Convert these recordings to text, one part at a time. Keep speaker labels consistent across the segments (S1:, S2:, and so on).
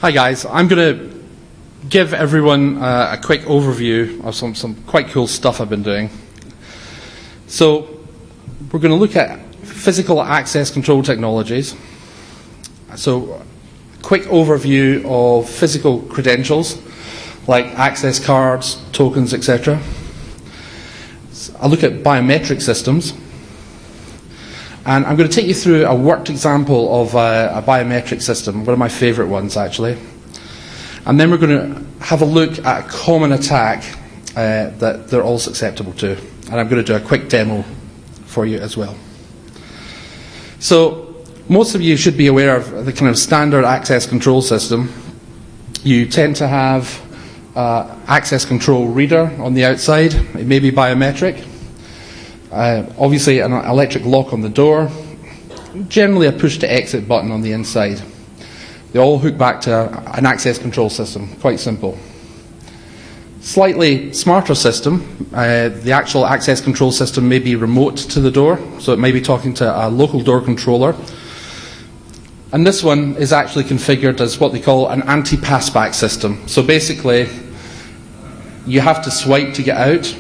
S1: Hi guys, I'm going to give everyone a quick overview of some quite cool stuff I've been doing. So we're going to look at physical access control technologies. So a quick overview of physical credentials like access cards, tokens, etc. I'll look at biometric systems. And I'm going to take you through a worked example of a biometric system, one of my favourite ones actually. And then we're going to have a look at a common attack that they're all susceptible to. And I'm going to do a quick demo for you as well. So most of you should be aware of the kind of standard access control system. You tend to have access control reader on the outside. It may be biometric. Obviously an electric lock on the door, generally a push to exit button on the inside. They all hook back to an access control system, quite simple. Slightly smarter system, the actual access control system may be remote to the door, so it may be talking to a local door controller. And this one is actually configured as what they call an anti-passback system. So basically, you have to swipe to get out.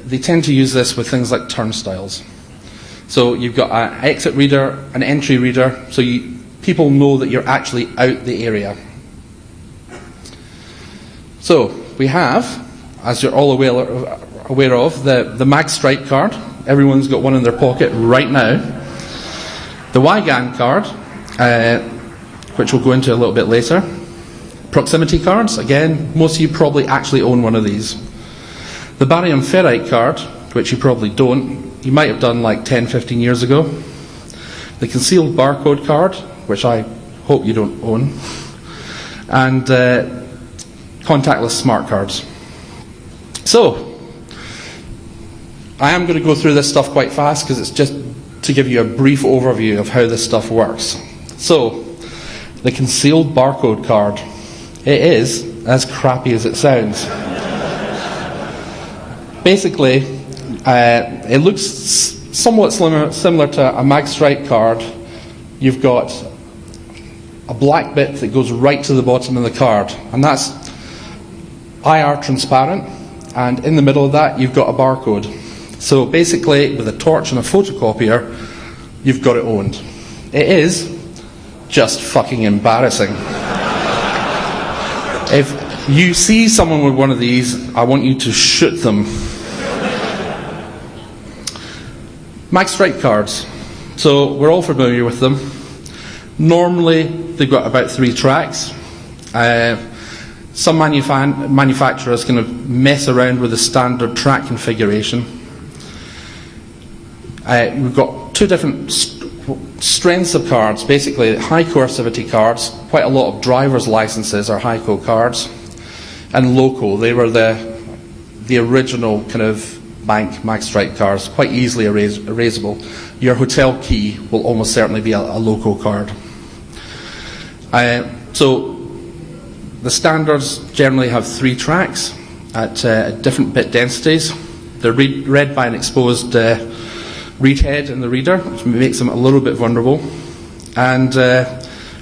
S1: They tend to use this with things like turnstiles. So you've got an exit reader, an entry reader, so people know that you're actually out the area. So we have, as you're all aware of, the Mag Stripe card. Everyone's got one in their pocket right now. The YGAN card, which we'll go into a little bit later. Proximity cards, again, most of you probably actually own one of these. The barium ferrite card, which you probably don't, you might have done like 10, 15 years ago. The concealed barcode card, which I hope you don't own. And contactless smart cards. So, I am going to go through this stuff quite fast because it's just to give you a brief overview of how this stuff works. So, the concealed barcode card. It is as crappy as it sounds. Basically, it looks somewhat similar to a Mag Stripe card. You've got a black bit that goes right to the bottom of the card, and that's IR transparent, and in the middle of that you've got a barcode. So basically, with a torch and a photocopier, you've got it owned. It is just fucking embarrassing. If you see someone with one of these, I want you to shoot them. Mag Stripe cards. So we're all familiar with them. Normally they've got about 3 tracks. Some manufacturers kind of mess around with the standard track configuration. We've got 2 different strengths of cards. Basically, high coercivity cards. Quite a lot of driver's licenses are high-co cards. And local, they were the original kind of bank Mag Stripe cards, quite easily erasable. Your hotel key will almost certainly be a local card. So the standards generally have 3 tracks at different bit densities. They're read by an exposed read head in the reader, which makes them a little bit vulnerable. And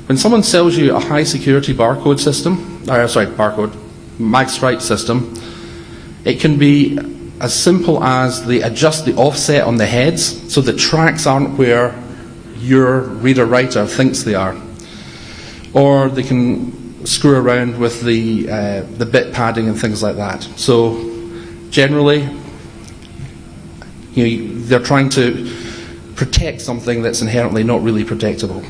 S1: when someone sells you a high security barcode system, Mag Stripe system, it can be as simple as they adjust the offset on the heads so the tracks aren't where your reader-writer thinks they are. Or they can screw around with the bit padding and things like that. So generally, they're trying to protect something that's inherently not really protectable.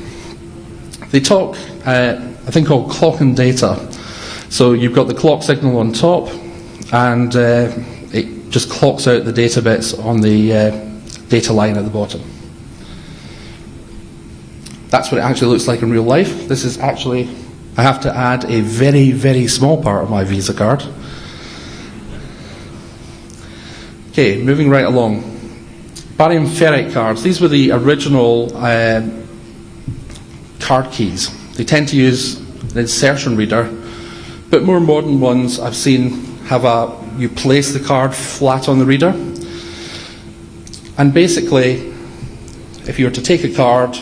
S1: They talk a thing called clock and data. So you've got the clock signal on top, and it just clocks out the data bits on the data line at the bottom. That's what it actually looks like in real life. This is actually, I have to add a very, very small part of my Visa card. Okay, moving right along. Barium ferrite cards. These were the original card keys. They tend to use an insertion reader, but more modern ones I've seen have you place the card flat on the reader, and basically if you were to take a card,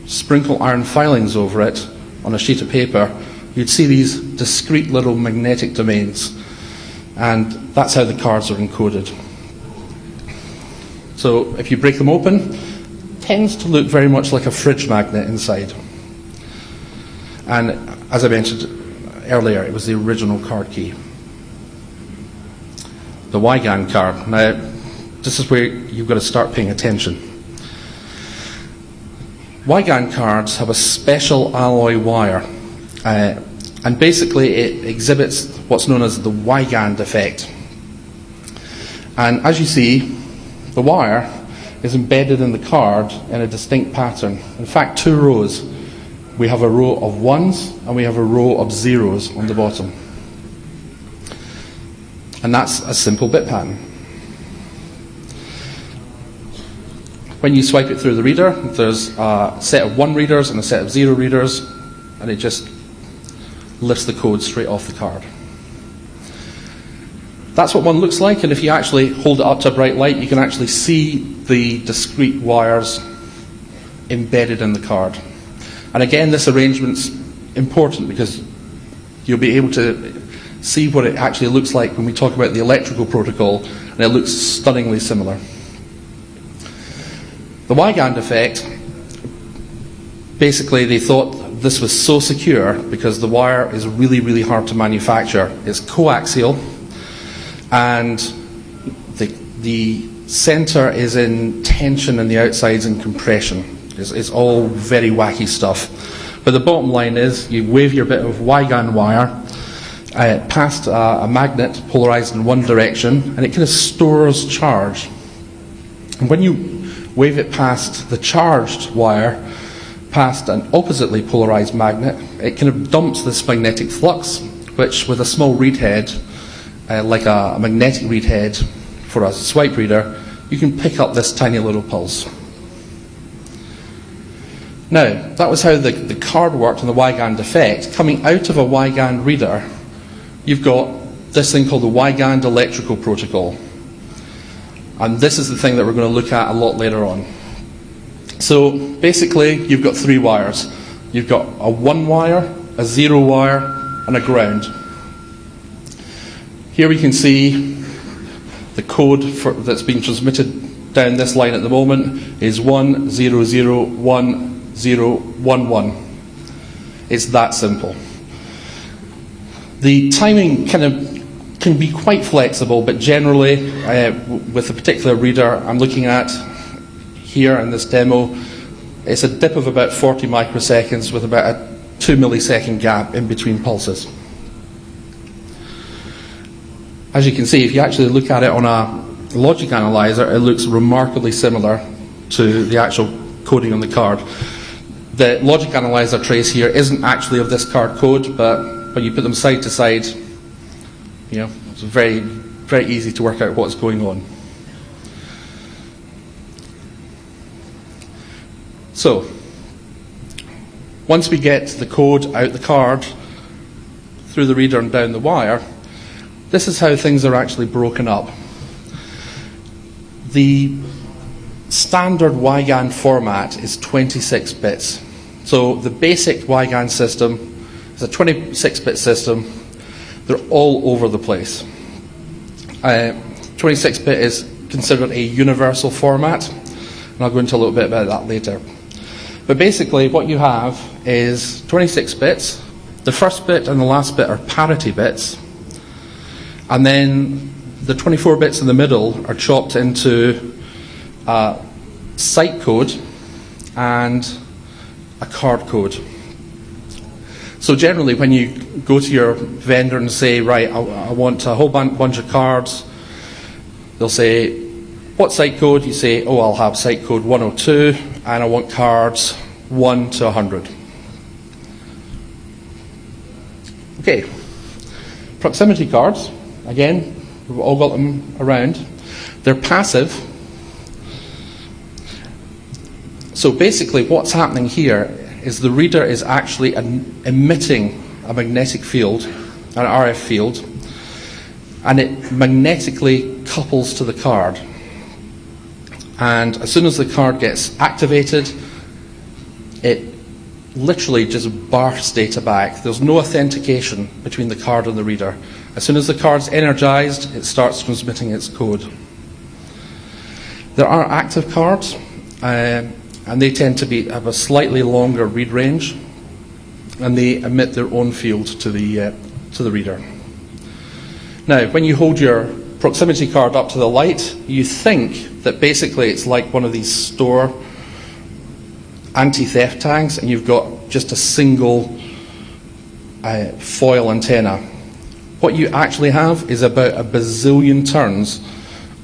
S1: sprinkle iron filings over it on a sheet of paper you'd see these discrete little magnetic domains, and that's how the cards are encoded. So if you break them open, it tends to look very much like a fridge magnet inside. And as I mentioned earlier, it was the original card key. The Wygan card. Now, this is where you've got to start paying attention. Wygan cards have a special alloy wire, and basically it exhibits what's known as the Wygan effect. And as you see, the wire is embedded in the card in a distinct pattern. In fact, 2 rows. We have a row of 1s and we have a row of 0s on the bottom. And that's a simple bit pattern. When you swipe it through the reader, there's a set of 1 readers and a set of 0 readers, and it just lifts the code straight off the card. That's what one looks like, and if you actually hold it up to a bright light, you can actually see the discrete wires embedded in the card. And again, this arrangement's important because you'll be able to see what it actually looks like when we talk about the electrical protocol, and it looks stunningly similar. The Wygan effect, basically they thought this was so secure because the wire is really, really hard to manufacture. It's coaxial, and the center is in tension and the outside's in compression. It's all very wacky stuff. But the bottom line is, you wave your bit of Wygan wire past a magnet polarized in one direction, and it kind of stores charge. And when you wave it past the charged wire, past an oppositely polarized magnet, it kind of dumps this magnetic flux, which with a small read head, like a magnetic read head for a swipe reader, you can pick up this tiny little pulse. Now, that was how the card worked and the Wygan effect. Coming out of a Wygan reader, you've got this thing called the Wygan electrical protocol. And this is the thing that we're going to look at a lot later on. So basically, you've got 3 wires. You've got a 1 wire, a 0 wire, and a ground. Here we can see the code that's being transmitted down this line at the moment is 1001011. It's that simple. The timing can be quite flexible, but generally, with a particular reader I'm looking at here in this demo, it's a dip of about 40 microseconds with about a 2 millisecond gap in between pulses. As you can see, if you actually look at it on a logic analyzer, it looks remarkably similar to the actual coding on the card. The logic analyzer trace here isn't actually of this card code, but when you put them side to side, it's very, very easy to work out what's going on. So, once we get the code out the card, through the reader and down the wire, this is how things are actually broken up. The standard Wygan format is 26 bits. So the basic Wygan system is a 26-bit system. They're all over the place. 26-bit is considered a universal format, and I'll go into a little bit about that later. But basically what you have is 26 bits. The first bit and the last bit are parity bits, and then the 24 bits in the middle are chopped into site code and a card code. So generally when you go to your vendor and say, right, I want a whole bunch of cards, they'll say, what site code? You say, oh, I'll have site code 102, and I want cards 1 to 100. Okay, proximity cards, again, we've all got them around. They're passive. So basically what's happening here is the reader is actually emitting a magnetic field, an RF field, and it magnetically couples to the card. And as soon as the card gets activated, it literally just barfs data back. There's no authentication between the card and the reader. As soon as the card's energized, it starts transmitting its code. There are active cards, and they tend to have a slightly longer read range, and they emit their own field to the reader. Now, when you hold your proximity card up to the light, you think that basically it's like one of these store anti-theft tags, and you've got just a single foil antenna. What you actually have is about a bazillion turns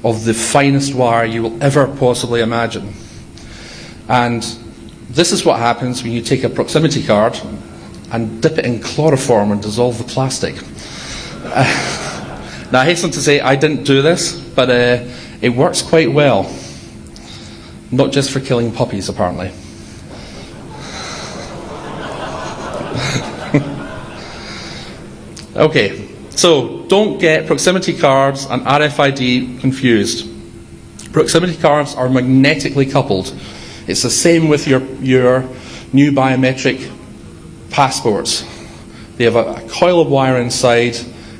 S1: of the finest wire you will ever possibly imagine. And this is what happens when you take a proximity card and dip it in chloroform and dissolve the plastic. Now, I hasten to say I didn't do this, but it works quite well. Not just for killing puppies, apparently. Okay, so don't get proximity cards and RFID confused. Proximity cards are magnetically coupled. It's the same with your new biometric passports. They have a coil of wire inside,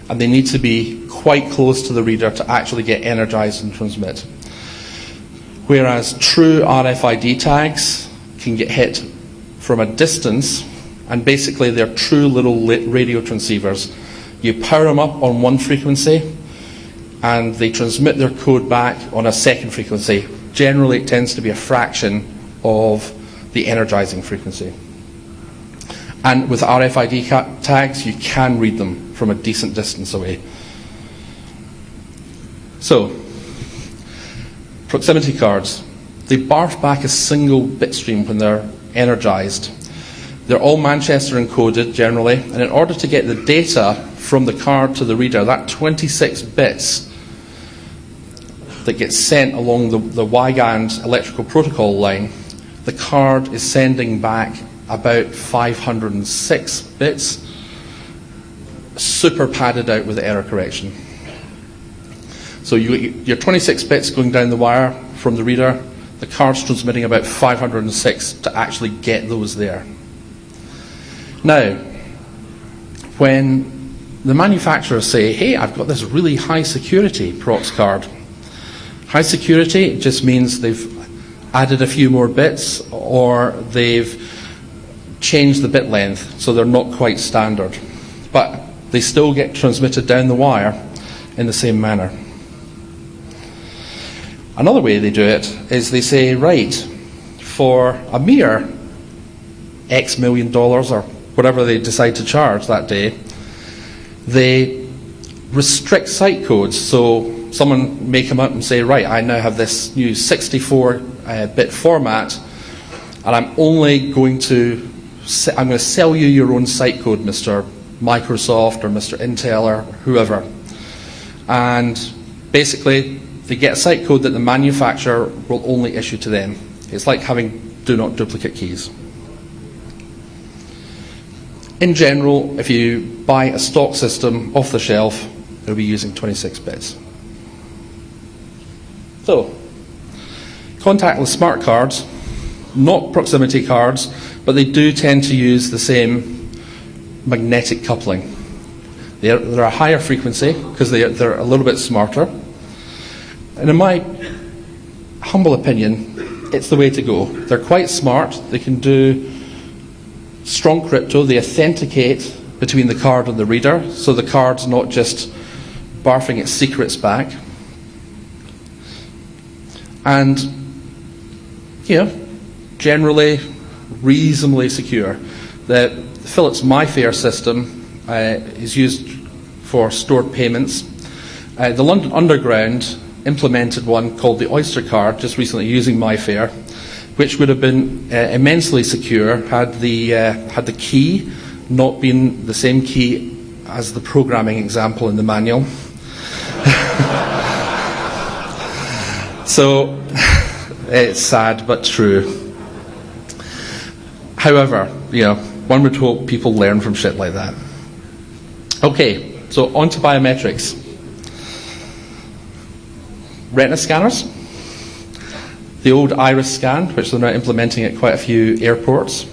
S1: and they need to be quite close to the reader to actually get energized and transmit. Whereas true RFID tags can get hit from a distance, and basically they're true little radio transceivers. You power them up on one frequency, and they transmit their code back on a second frequency. Generally, it tends to be a fraction of the energizing frequency. And with RFID tags, you can read them from a decent distance away. So, proximity cards. They barf back a single bit stream when they're energized. They're all Manchester encoded, generally, and in order to get the data from the card to the reader, that 26 bits that gets sent along the Wigand electrical protocol line, the card is sending back about 506 bits, super padded out with error correction. So your 26 bits going down the wire from the reader, the card's transmitting about 506 to actually get those there. Now, when the manufacturers say, hey, I've got this really high security prox card. High security just means they've added a few more bits, or they've changed the bit length so they're not quite standard. But they still get transmitted down the wire in the same manner. Another way they do it is they say, right, for a mere X million dollars or whatever they decide to charge that day, they restrict site codes. So someone may come up and say, right, I now have this new 64-bit format, and I'm going to sell you your own site code, Mr. Microsoft or Mr. Intel or whoever. And basically, they get a site code that the manufacturer will only issue to them. It's like having do not duplicate keys. In general, if you buy a stock system off the shelf, it'll be using 26 bits. So, contactless smart cards, not proximity cards, but they do tend to use the same magnetic coupling. They're a higher frequency because they're a little bit smarter. And in my humble opinion, it's the way to go. They're quite smart. They can do strong crypto. They authenticate between the card and the reader, so the card's not just barfing its secrets back. And, generally reasonably secure. The Philips MyFair system is used for stored payments. The London Underground implemented one called the Oyster card just recently using MyFair, which would have been immensely secure had the key not been the same key as the programming example in the manual. So it's sad but true. However, one would hope people learn from shit like that. Okay, so on to biometrics. Retina scanners. The old iris scan, which they're now implementing at quite a few airports.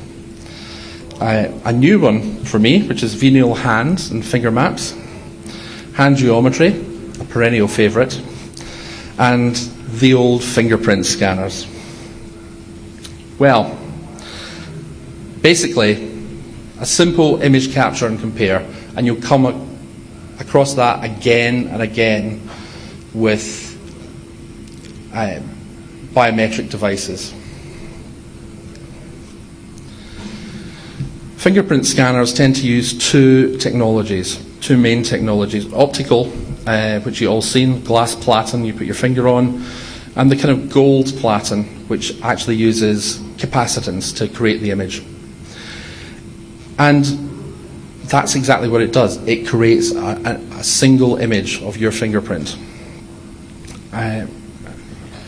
S1: a new one for me, which is venial hands and finger maps, hand geometry, a perennial favourite, and the old fingerprint scanners. Well, basically, a simple image capture and compare, and you'll come across that again and again with biometric devices. Fingerprint scanners tend to use two main technologies. Optical, which you all seen, glass platen you put your finger on, and the kind of gold platen, which actually uses capacitance to create the image. And that's exactly what it does. It creates a single image of your fingerprint.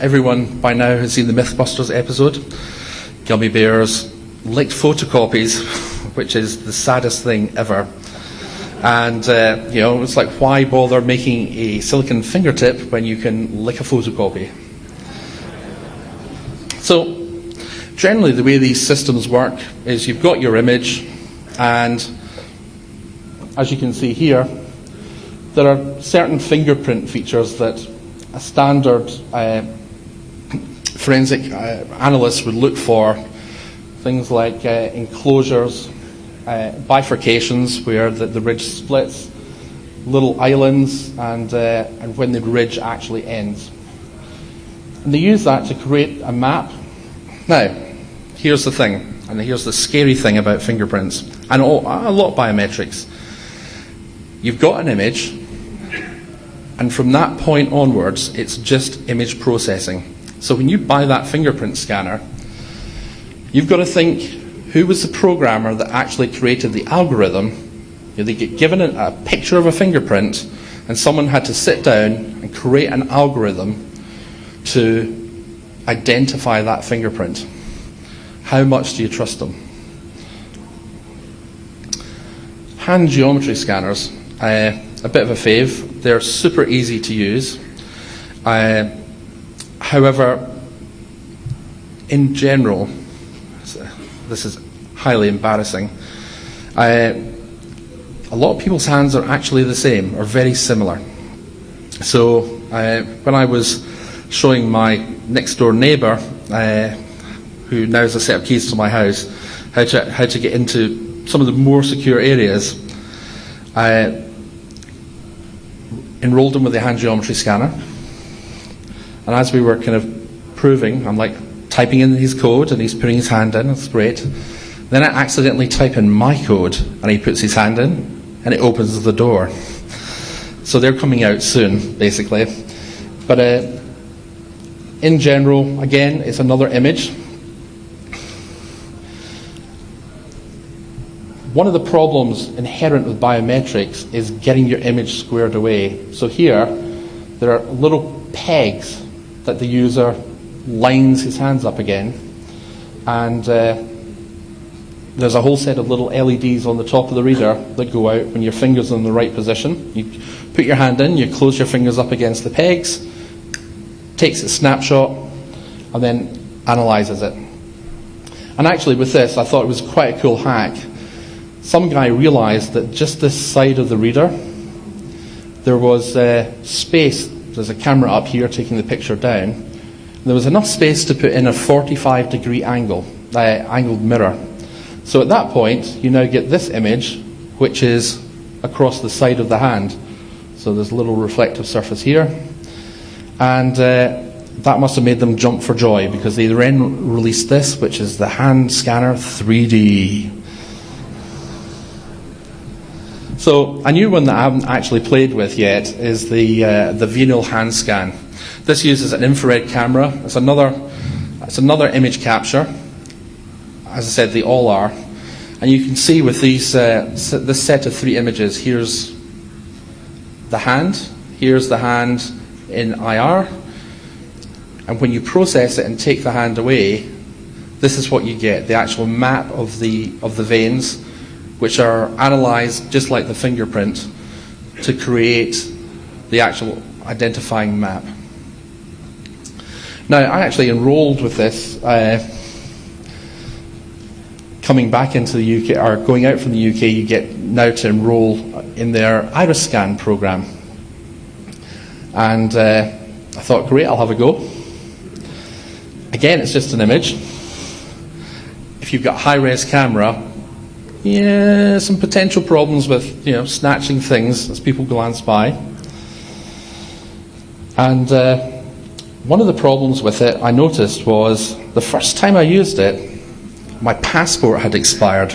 S1: Everyone by now has seen the Mythbusters episode. Gummy bears licked photocopies, which is the saddest thing ever. And it's like, why bother making a silicon fingertip when you can lick a photocopy? So generally the way these systems work is you've got your image, and as you can see here, there are certain fingerprint features that a standard forensic analyst would look for. Things like enclosures, bifurcations where the ridge splits, little islands, and when the ridge actually ends. And they use that to create a map. Now, here's the thing, and here's the scary thing about fingerprints, and a lot of biometrics. You've got an image, and from that point onwards, it's just image processing. So when you buy that fingerprint scanner, you've got to think, who was the programmer that actually created the algorithm? They get given a picture of a fingerprint, and someone had to sit down and create an algorithm to identify that fingerprint. How much do you trust them? Hand geometry scanners, a bit of a fave. They're super easy to use. However, in general, this is highly embarrassing, a lot of people's hands are actually the same, or very similar. So when I was showing my next door neighbour, who now has a set of keys to my house, how to get into some of the more secure areas, I enrolled him with the hand geometry scanner, and as we were kind of proving, I'm like typing in his code and he's putting his hand in, that's great. Then I accidentally type in my code and he puts his hand in and it opens the door. So they're coming out soon, basically. But in general, again, it's another image. One of the problems inherent with biometrics is getting your image squared away. So here, there are little pegs that the user lines his hands up again, and there's a whole set of little LEDs on the top of the reader that go out when your finger's in the right position. You put your hand in, you close your fingers up against the pegs, takes a snapshot, and then analyzes it. And actually with this, I thought it was quite a cool hack. Some guy realized that just this side of the reader, there was space. There's a camera up here taking the picture down. There was enough space to put in a 45-degree angled mirror. So at that point, you now get this image, which is across the side of the hand. So there's a little reflective surface here. And that must have made them jump for joy, because they then released this, which is the Hand Scanner 3D. So a new one that I haven't actually played with yet is the venial hand scan. This uses an infrared camera. It's another image capture. As I said, they all are. And you can see with these this set of three images, here's the hand in IR, and when you process it and take the hand away, this is what you get, the actual map of the veins, which are analysed just like the fingerprint to create the actual identifying map. Now, I actually enrolled with this a coming back into the UK, or going out from the UK, you get now to enrol in their iris scan program. And I thought, great, I'll have a go. Again, it's just an image. If you've got a high-res camera, yeah, some potential problems with, snatching things as people glance by. And one of the problems with it I noticed was the first time I used it, my passport had expired.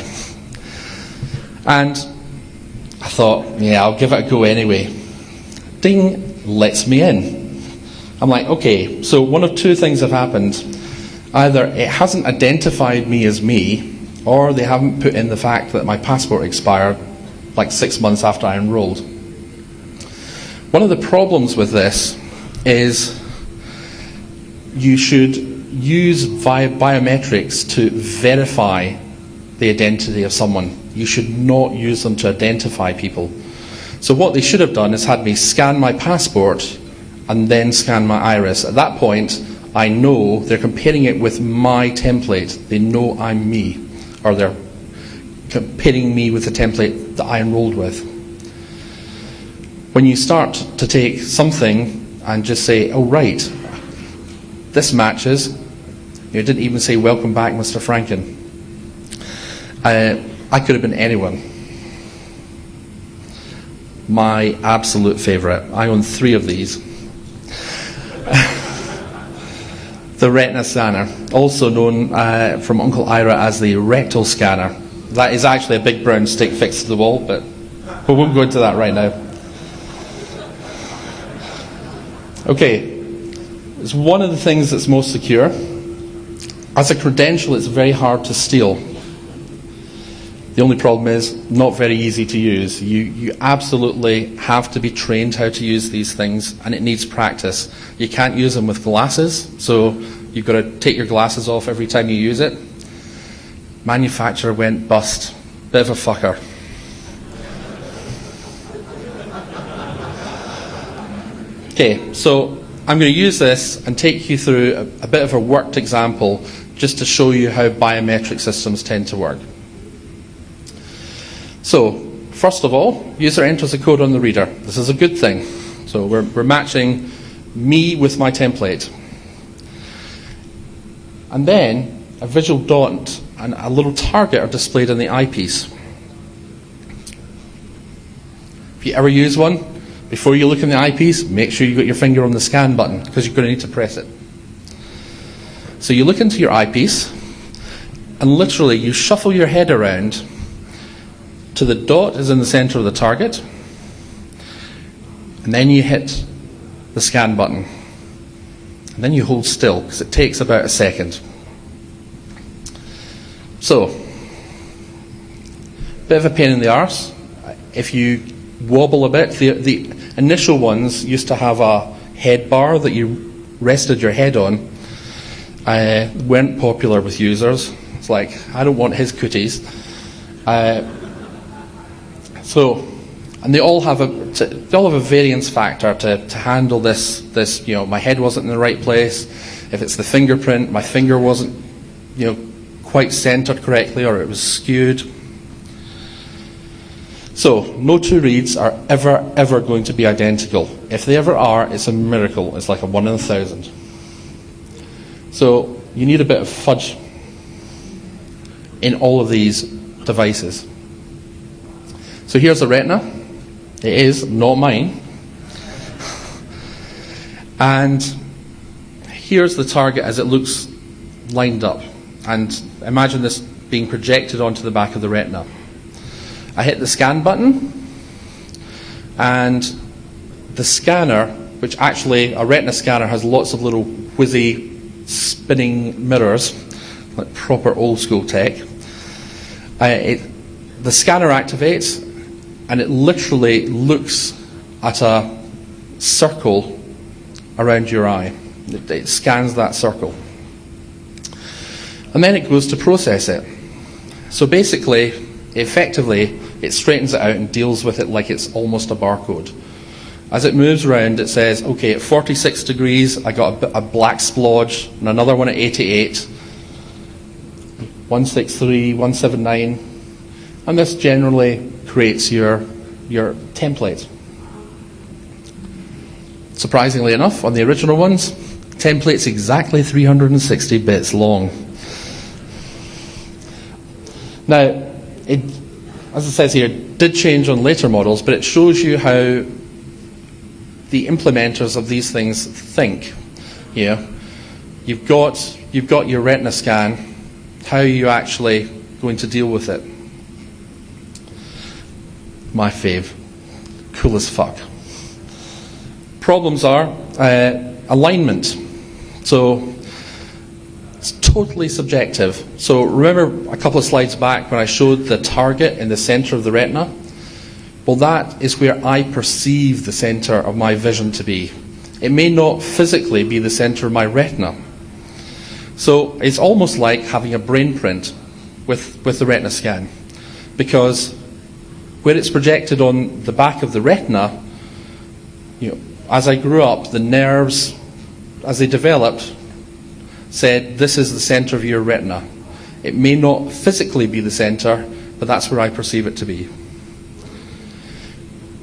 S1: And I thought, yeah, I'll give it a go anyway. Ding, lets me in. I'm like, okay, so one of two things have happened. Either it hasn't identified me as me, or they haven't put in the fact that my passport expired like 6 months after I enrolled. One of the problems with this is you should use biometrics to verify the identity of someone. You should not use them to identify people. So what they should have done is had me scan my passport and then scan my iris. At that point, I know they're comparing it with my template. They know I'm me, or they're comparing me with the template that I enrolled with. When you start to take something and just say, oh right, this matches, you didn't even say welcome back Mr. Franken. I could have been anyone. My absolute favourite. I own 3 of these. The retina scanner, also known from Uncle Ira as the rectal scanner. That is actually a big brown stick fixed to the wall, but we won't go into that right now. Okay, it's one of the things that's most secure. As a credential, it's very hard to steal. The only problem is not very easy to use. You absolutely have to be trained how to use these things, and it needs practice. You can't use them with glasses, so you've got to take your glasses off every time you use it. Manufacturer went bust. Bit of a fucker. Okay, so I'm going to use this and take you through a bit of a worked example just to show you how biometric systems tend to work. So, first of all, user enters a code on the reader. This is a good thing. So we're matching me with my template. And then a visual dot and a little target are displayed on the eyepiece. If you ever use one, before you look in the eyepiece, make sure you got your finger on the scan button, because you're going to need to press it. So you look into your eyepiece, and literally you shuffle your head around to the dot is in the center of the target, and then you hit the scan button. And then you hold still, because it takes about a second. So, bit of a pain in the arse. If you wobble a bit, the initial ones used to have a head bar that you rested your head on. Weren't popular with users. It's like, I don't want his cooties. And they all have a variance factor to handle this. My head wasn't in the right place. If it's the fingerprint, my finger wasn't, quite centered correctly, or it was skewed. So, no 2 reads are ever going to be identical. If they ever are, it's a miracle. It's like a 1 in 1,000. So, you need a bit of fudge in all of these devices. So here's the retina. It is not mine. And here's the target as it looks lined up. And imagine this being projected onto the back of the retina. I hit the scan button, and the scanner, which actually a retina scanner has lots of little whizzy spinning mirrors, like proper old school tech. The scanner activates, and it literally looks at a circle around your eye. It scans that circle. And then it goes to process it. So basically, effectively, it straightens it out and deals with it like it's almost a barcode. As it moves around, it says, okay, at 46 degrees, I got a black splodge, and another one at 88. 163, 179, and this generally creates your template. Surprisingly enough, on the original ones, template's exactly 360 bits long. Now, it, as it says here, did change on later models, but it shows you how the implementers of these things think. Yeah, you've got your retina scan. How are you actually going to deal with it? My fave, cool as fuck. Problems are alignment. So it's totally subjective. So remember a couple of slides back when I showed the target in the center of the retina? Well, that is where I perceive the center of my vision to be. It may not physically be the center of my retina. So it's almost like having a brain print with the retina scan, because where it's projected on the back of the retina, as I grew up, the nerves, as they developed, said, this is the center of your retina. It may not physically be the center, but that's where I perceive it to be.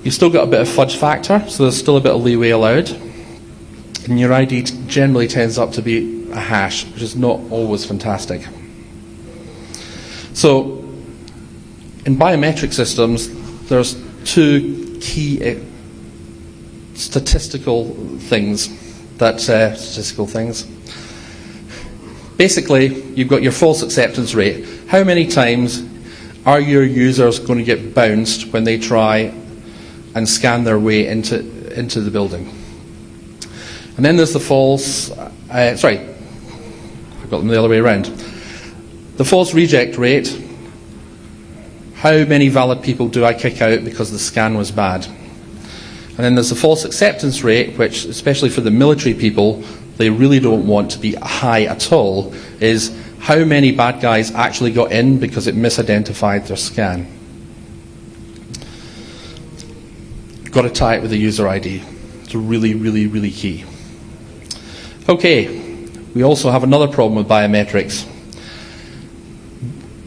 S1: You've still got a bit of fudge factor, so there's still a bit of leeway allowed. And your ID generally tends up to be a hash, which is not always fantastic. So, in biometric systems, there's two key statistical things. Basically, you've got your false acceptance rate. How many times are your users going to get bounced when they try and scan their way into the building? And then there's the false, I've got them the other way around. The false reject rate. How many valid people do I kick out because the scan was bad? And then there's the false acceptance rate, which, especially for the military people, they really don't want to be high at all, is how many bad guys actually got in because it misidentified their scan. You've got to tie it with the user ID. It's really, really, really key. Okay, we also have another problem with biometrics.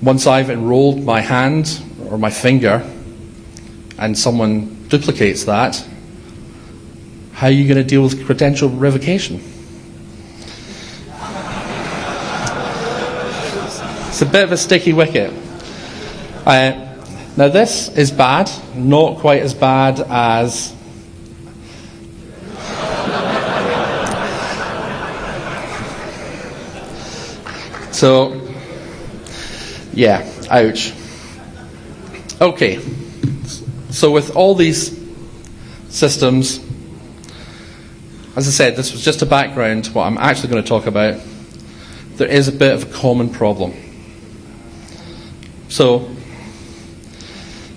S1: Once I've enrolled my hand or my finger and someone duplicates that, how are you going to deal with credential revocation? It's a bit of a sticky wicket. Now this is bad, not quite as bad as so, yeah, ouch. Okay, so with all these systems, as I said, this was just a background to what I'm actually going to talk about. There is a bit of a common problem. So,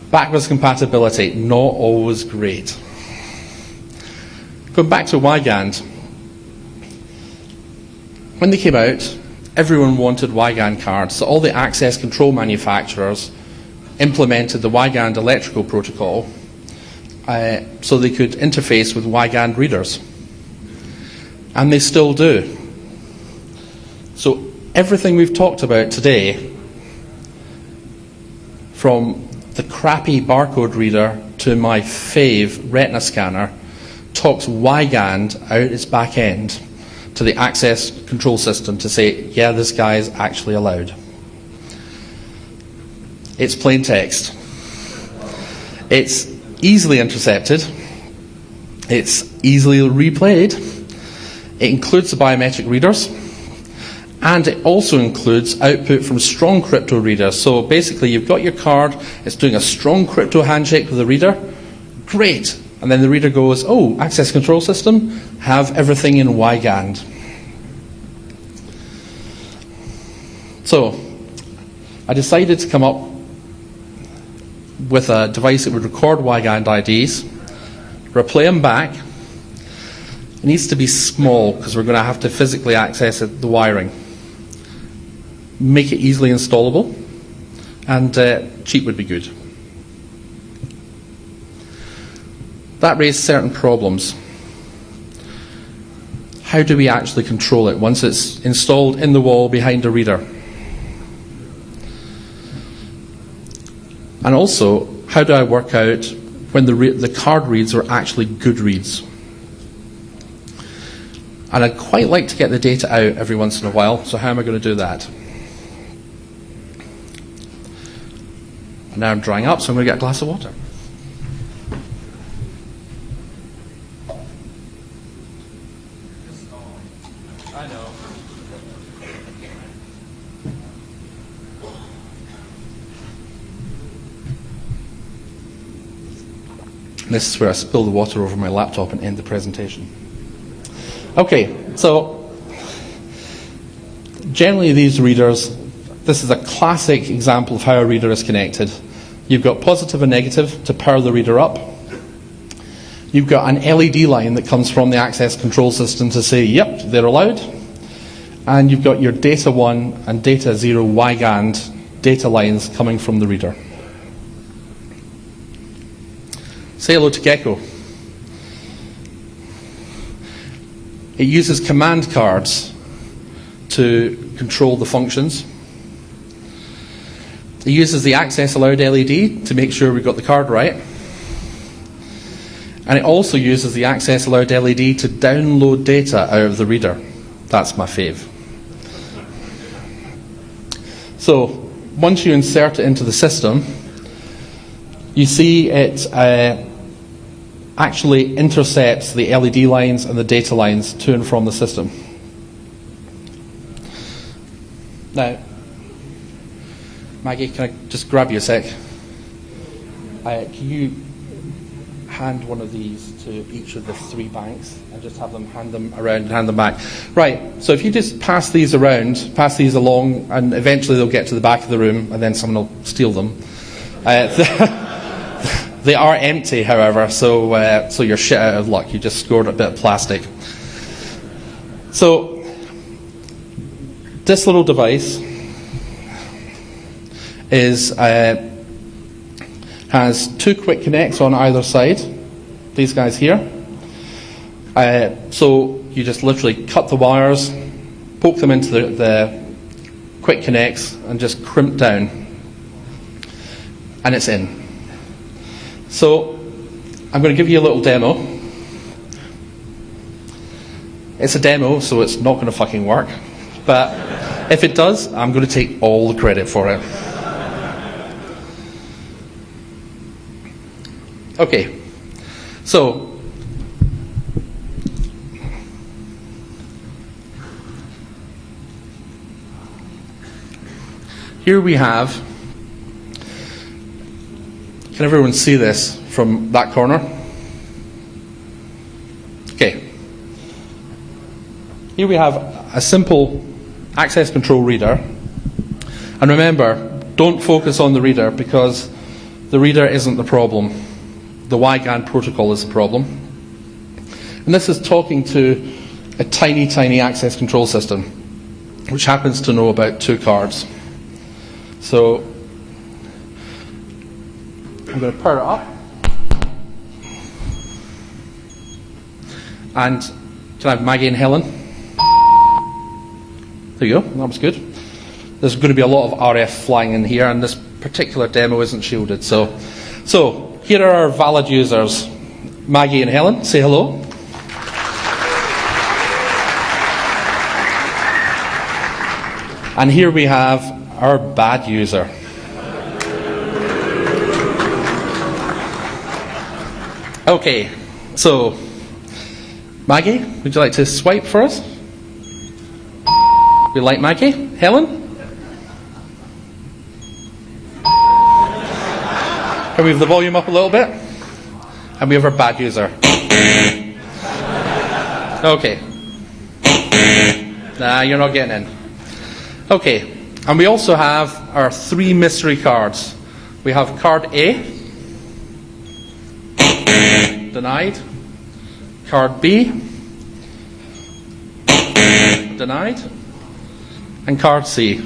S1: backwards compatibility, not always great. Going back to Wigand, when they came out, everyone wanted Wigand cards, so all the access control manufacturers implemented the Wigand electrical protocol so they could interface with Wigand readers. And they still do. So everything we've talked about today, from the crappy barcode reader to my fave retina scanner, talks Wigand out its back end to the access control system to say, yeah, this guy is actually allowed. It's plain text. It's easily intercepted. It's easily replayed. It includes the biometric readers. And it also includes output from strong crypto readers. So basically, you've got your card, it's doing a strong crypto handshake with the reader. Great. And then the reader goes, oh, access control system, have everything in Wigand. So, I decided to come up with a device that would record Wigand IDs, replay them back. It needs to be small because we're going to have to physically access it, the wiring. Make it easily installable, and cheap would be good. That raised certain problems. How do we actually control it once it's installed in the wall behind a reader? And also, how do I work out when the card reads are actually good reads? And I'd quite like to get the data out every once in a while, so how am I going to do that? And now I'm drying up, so I'm going to get a glass of water. I know. This is where I spill the water over my laptop and end the presentation. Okay, so generally these readers, this is a classic example of how a reader is connected. You've got positive and negative to power the reader up. You've got an LED line that comes from the access control system to say, yep, they're allowed. And you've got your data 1 and data 0 wide-band data lines coming from the reader. Say hello to Gecko. It uses command cards to control the functions. It uses the access allowed LED to make sure we've got the card right. And it also uses the access allowed LED to download data out of the reader. That's my fave. So once you insert it into the system, you see it actually intercepts the LED lines and the data lines to and from the system. Now, Maggie, can I just grab you a sec? Can you hand one of these to each of the 3 banks and just have them hand them around and hand them back? Right, so if you just pass these around, pass these along, and eventually they'll get to the back of the room and then someone will steal them. They are empty, however, so you're shit out of luck. You just scored a bit of plastic. So this little device has 2 quick connects on either side. These guys here. So you just literally cut the wires, poke them into the quick connects, and just crimp down, and it's in. So I'm going to give you a little demo. It's a demo, so it's not going to fucking work. But if it does, I'm going to take all the credit for it. Okay, so here we have, can everyone see this from that corner? Okay. Here we have a simple access control reader. And remember, don't focus on the reader because the reader isn't the problem. The WIGAN protocol is the problem. And this is talking to a tiny, tiny access control system, which happens to know about 2 cards. So I'm going to power it up. And can I have Maggie and Helen? There you go, that was good. There's going to be a lot of RF flying in here, and this particular demo isn't shielded. So here are our valid users. Maggie and Helen, say hello. And here we have our bad user. Okay, so Maggie, would you like to swipe for us? We like Maggie. Helen? Can we have the volume up a little bit? And we have our bad user. Okay. Nah, you're not getting in. Okay, and we also have our 3 mystery cards. We have card A, denied. Card B, denied. And card C,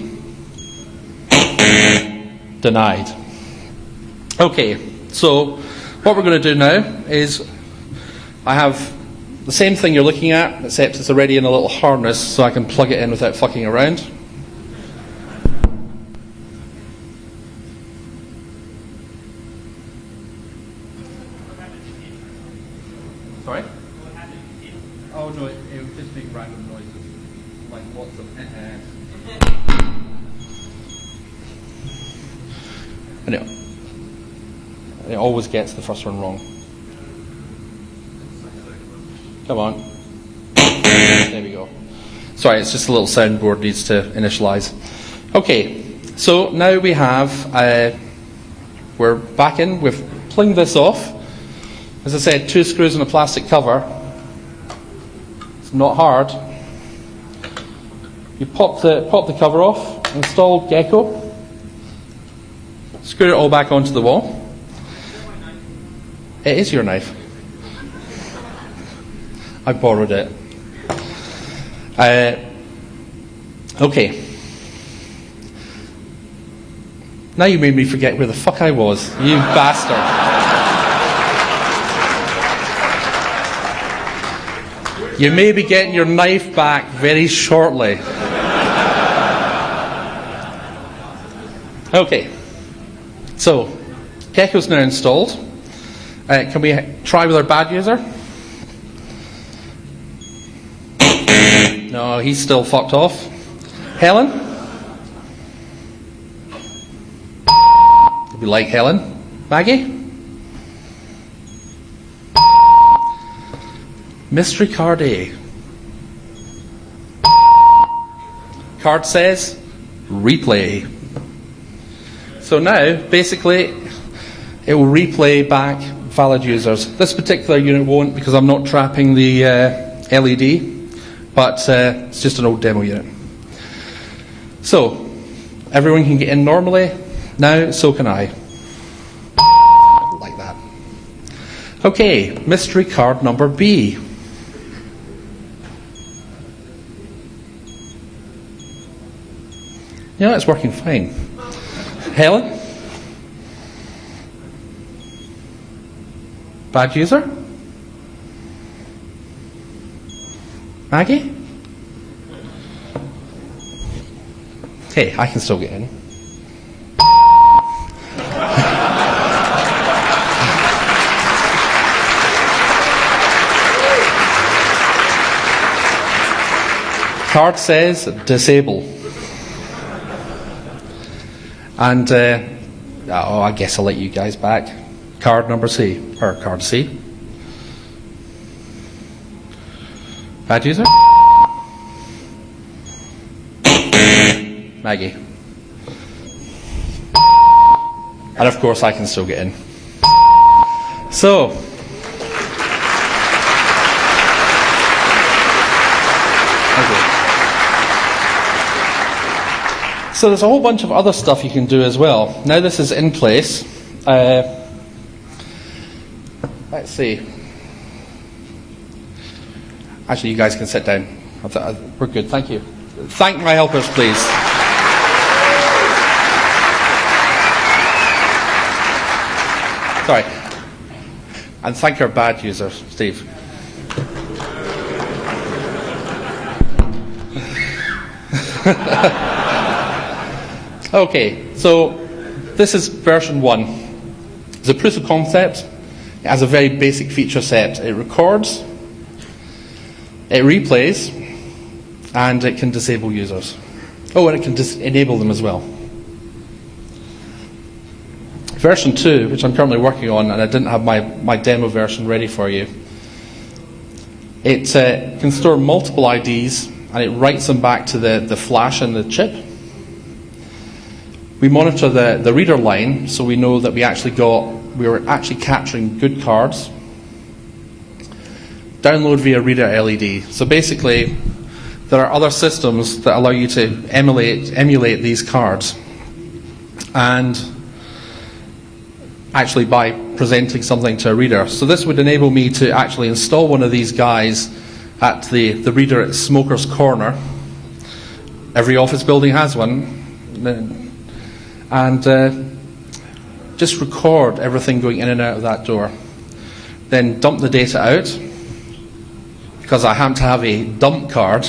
S1: denied. Okay, so what we're going to do now is I have the same thing you're looking at, except it's already in a little harness, so I can plug it in without fucking around. Sorry? Oh no, it would just make random noises, like lots of Anyway, it always gets the first one wrong. Come on. There we go. Sorry, it's just a little soundboard needs to initialize. Okay, so now we have, we're back in, we've plinged this off. As I said, 2 screws and a plastic cover. It's not hard. You pop the cover off, install Gecko, screw it all back onto the wall. It is your knife. I borrowed it. Okay. Now you made me forget where the fuck I was, you bastard. You may be getting your knife back very shortly. Okay. So, Gecko's now installed. Can we try with our bad user? No, he's still fucked off. Helen? We like Helen. Maggie? Mystery card A. Card says replay. So now, basically, it will replay back valid users. This particular unit won't because I'm not trapping the LED. But it's just an old demo unit. So, everyone can get in normally. Now, so can I. Like that. Okay, mystery card number B. Yeah, it's working fine. Helen? Bad user? Maggie? Hey, I can still get in. Card says disable. And, I guess I'll let you guys back. Card number C, or card C. Bad user? Maggie. And of course I can still get in. So, so there's a whole bunch of other stuff you can do as well. Now this is in place. Let's see. Actually, you guys can sit down. We're good, thank you. Thank my helpers, please. Sorry. And thank our bad user, Steve. Okay, so this is version 1. It's a proof of concept. It has a very basic feature set. It records, it replays, and it can disable users. Oh, and it can enable them as well. Version 2, which I'm currently working on, and I didn't have my demo version ready for you, it can store multiple IDs, and it writes them back to the flash and the chip. We monitor the reader line, so we know that we were actually capturing good cards. Download via reader LED. So basically, there are other systems that allow you to emulate these cards, and actually by presenting something to a reader. So this would enable me to actually install one of these guys at the reader at Smoker's Corner. Every office building has one. And just record everything going in and out of that door. Then dump the data out, because I happen to have a dump card.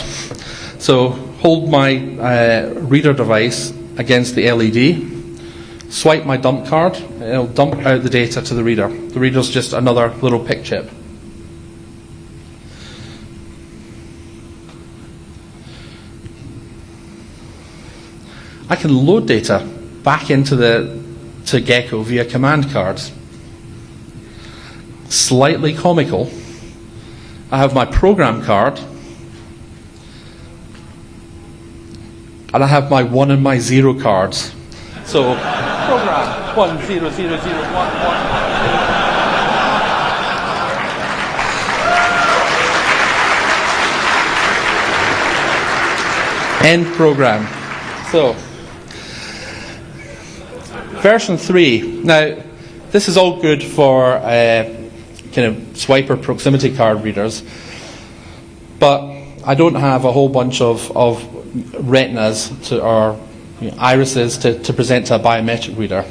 S1: So hold my reader device against the LED, swipe my dump card, and it'll dump out the data to the reader. The reader's just another little PIC chip. I can load data back into to Gecko via command cards. Slightly comical, I have my program card, and I have my 1 and my 0 cards. So, program 1 0 0 0 1 1. End program. So, version 3. Now, this is all good for kind of swiper proximity card readers, but I don't have a whole bunch of retinas or irises to present to a biometric reader.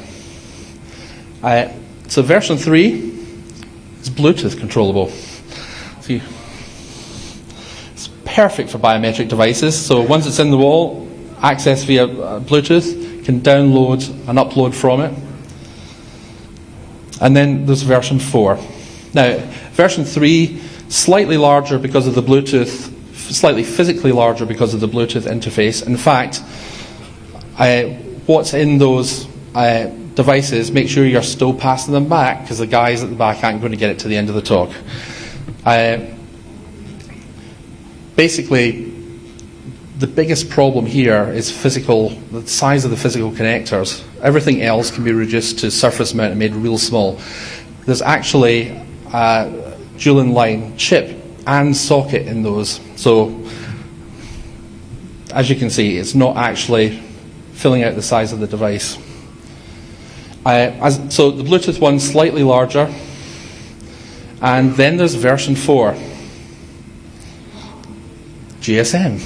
S1: So version 3 is Bluetooth controllable. See, it's perfect for biometric devices. So once it's in the wall, access via Bluetooth, can download and upload from it. And then there's version 4. Now, version 3, slightly larger because of the Bluetooth, slightly physically larger because of the Bluetooth interface. In fact, what's in those devices, make sure you're still passing them back, because the guys at the back aren't going to get it to the end of the talk. Basically, the biggest problem here is the size of the physical connectors. Everything else can be reduced to surface mount and made real small. There's actually a dual inline chip and socket in those. So, as you can see, it's not actually filling out the size of the device. So the Bluetooth one's slightly larger, and then there's version 4, GSM.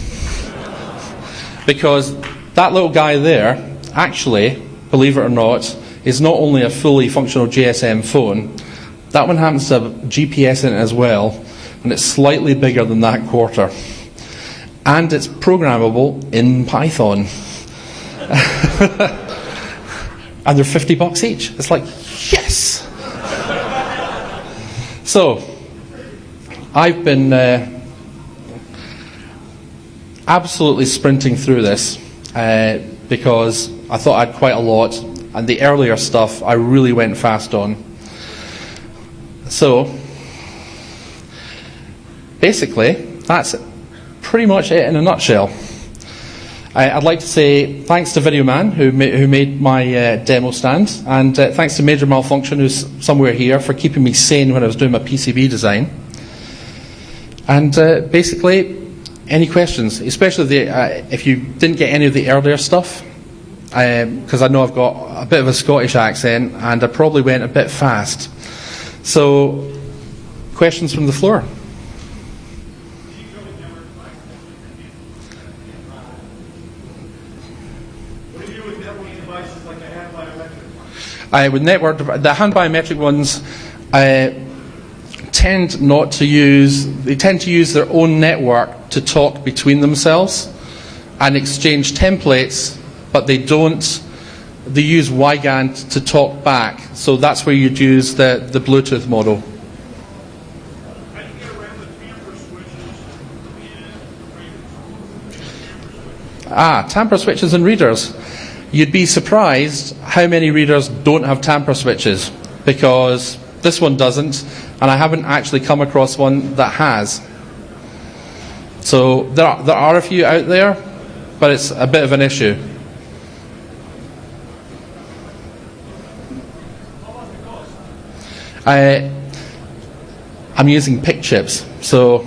S1: Because that little guy there, actually, believe it or not, is not only a fully functional GSM phone, that one happens to have GPS in it as well, and it's slightly bigger than that quarter. And it's programmable in Python. And they're $50 each. It's like, yes! So, I've been absolutely sprinting through this because I thought I had quite a lot, and the earlier stuff I really went fast on. So, basically, that's pretty much it in a nutshell. I'd like to say thanks to Video Man, who made my demo stand, and thanks to Major Malfunction, who's somewhere here, for keeping me sane when I was doing my PCB design. And basically, any questions, especially if you didn't get any of the earlier stuff, because I know I've got a bit of a Scottish accent, and I probably went a bit fast. So, questions from the floor? With network, the hand biometric ones tend not to use. They tend to use their own network to talk between themselves and exchange templates, but they don't. They use WiGAN to talk back. So that's where you'd use the Bluetooth model. Tamper switches and readers. You'd be surprised how many readers don't have tamper switches, because this one doesn't, and I haven't actually come across one that has. So there are a few out there, but it's a bit of an issue. I'm using PIC chips, so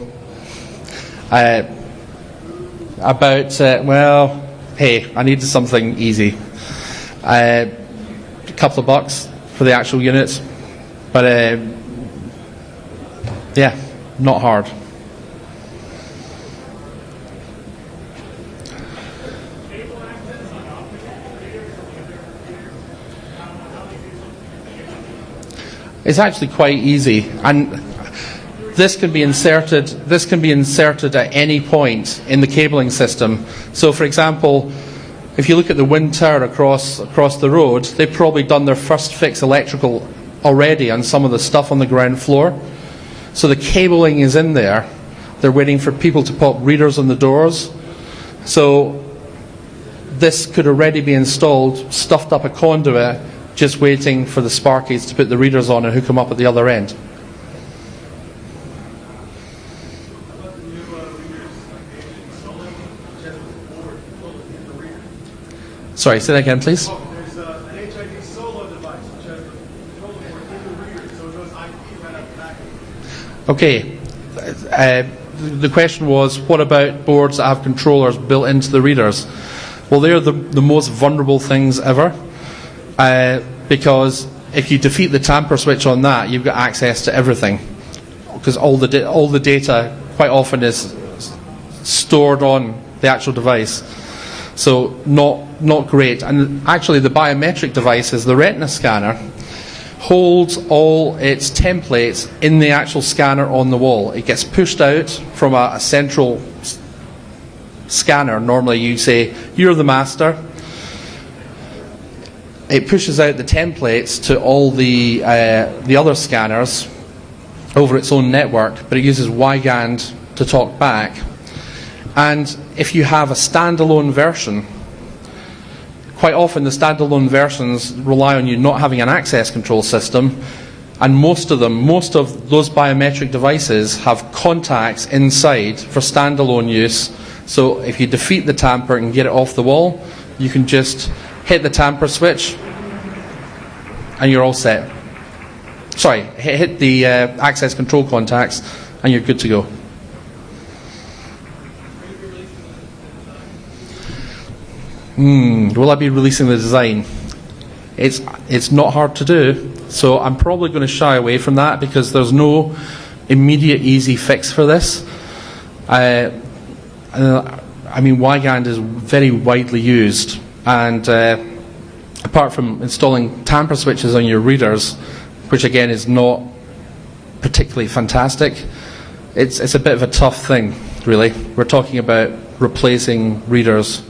S1: hey, I needed something easy. A couple of bucks for the actual units, but yeah, not hard. It's actually quite easy, and this can be inserted at any point in the cabling system. So, for example, if you look at the wind tower across the road, they've probably done their first fix electrical already on some of the stuff on the ground floor. So the cabling is in there. They're waiting for people to pop readers on the doors. So this could already be installed, stuffed up a conduit, just waiting for the Sparkies to put the readers on and hook them up at the other end. Sorry, say that again, please.
S2: There's an HID solo device which has the control board in the reader, so it goes IP right out the back of it.
S1: Okay. The question was, what about boards that have controllers built into the readers? Well, they're the most vulnerable things ever, because if you defeat the tamper switch on that, you've got access to everything, because all the data quite often is stored on the actual device. So not great. And actually, the biometric devices, the retina scanner, holds all its templates in the actual scanner on the wall. It gets pushed out from a central scanner. Normally you say, you're the master. It pushes out the templates to all the other scanners over its own network, but it uses Wigand to talk back. And if you have a standalone version, quite often the standalone versions rely on you not having an access control system, and most of those biometric devices have contacts inside for standalone use. So if you defeat the tamper and get it off the wall, you can just hit the tamper switch and you're all set. Sorry, hit the access control contacts and you're good to go. Will I be releasing the design? It's not hard to do, so I'm probably going to shy away from that because there's no immediate easy fix for this. I mean, Wigand is very widely used, and apart from installing tamper switches on your readers, which again is not particularly fantastic, it's a bit of a tough thing, really. We're talking about replacing readers.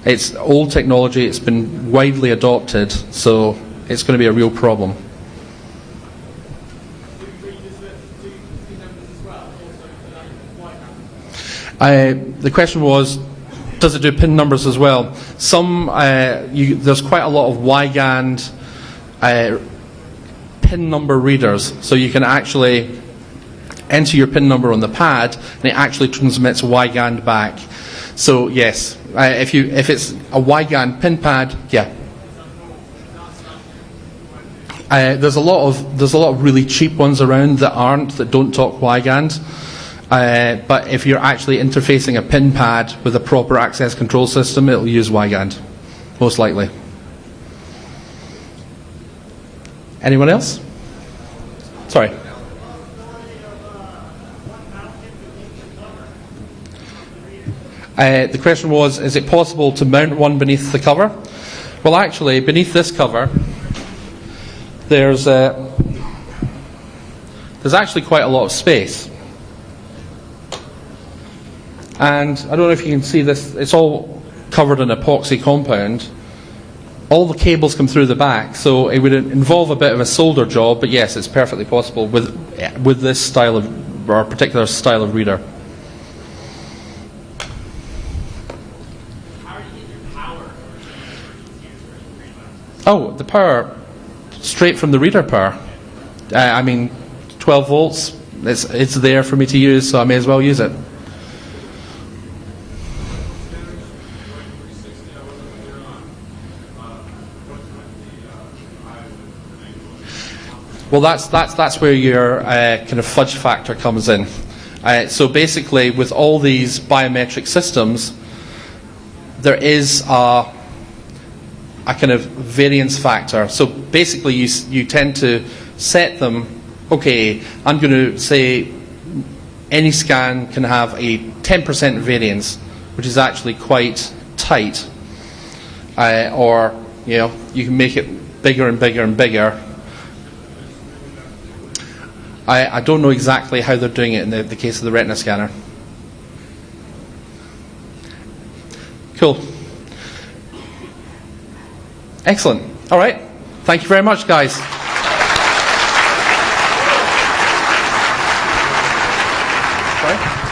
S1: It's old technology, it's been widely adopted, so it's going to be a real problem. The question was, does it do PIN numbers as well? There's quite a lot of Wigand PIN number readers, so you can actually enter your PIN number on the pad, and it actually transmits Wigand back. So yes, if it's a Wigand PIN pad, yeah. There's a lot of really cheap ones around that don't talk Wigand. But if you're actually interfacing a PIN pad with a proper access control system, it'll use Wigand, most likely. Anyone else? Sorry. The question was, is it possible to mount one beneath the cover? Well, actually, beneath this cover, there's actually quite a lot of space. And I don't know if you can see this, it's all covered in epoxy compound. All the cables come through the back, so it would involve a bit of a solder job, but yes, it's perfectly possible with this style of, or particular style of reader. Oh, the power, straight from the reader power. I mean, 12 volts, it's there for me to use, so I may as well use it. Well, that's where your kind of fudge factor comes in. So basically, with all these biometric systems, there is a kind of variance factor. So basically you tend to set them, okay, I'm going to say any scan can have a 10% variance, which is actually quite tight. Or, you know, you can make it bigger and bigger and bigger. I don't know exactly how they're doing it in the case of the retina scanner. Cool. Excellent. All right. Thank you very much, guys. Sorry?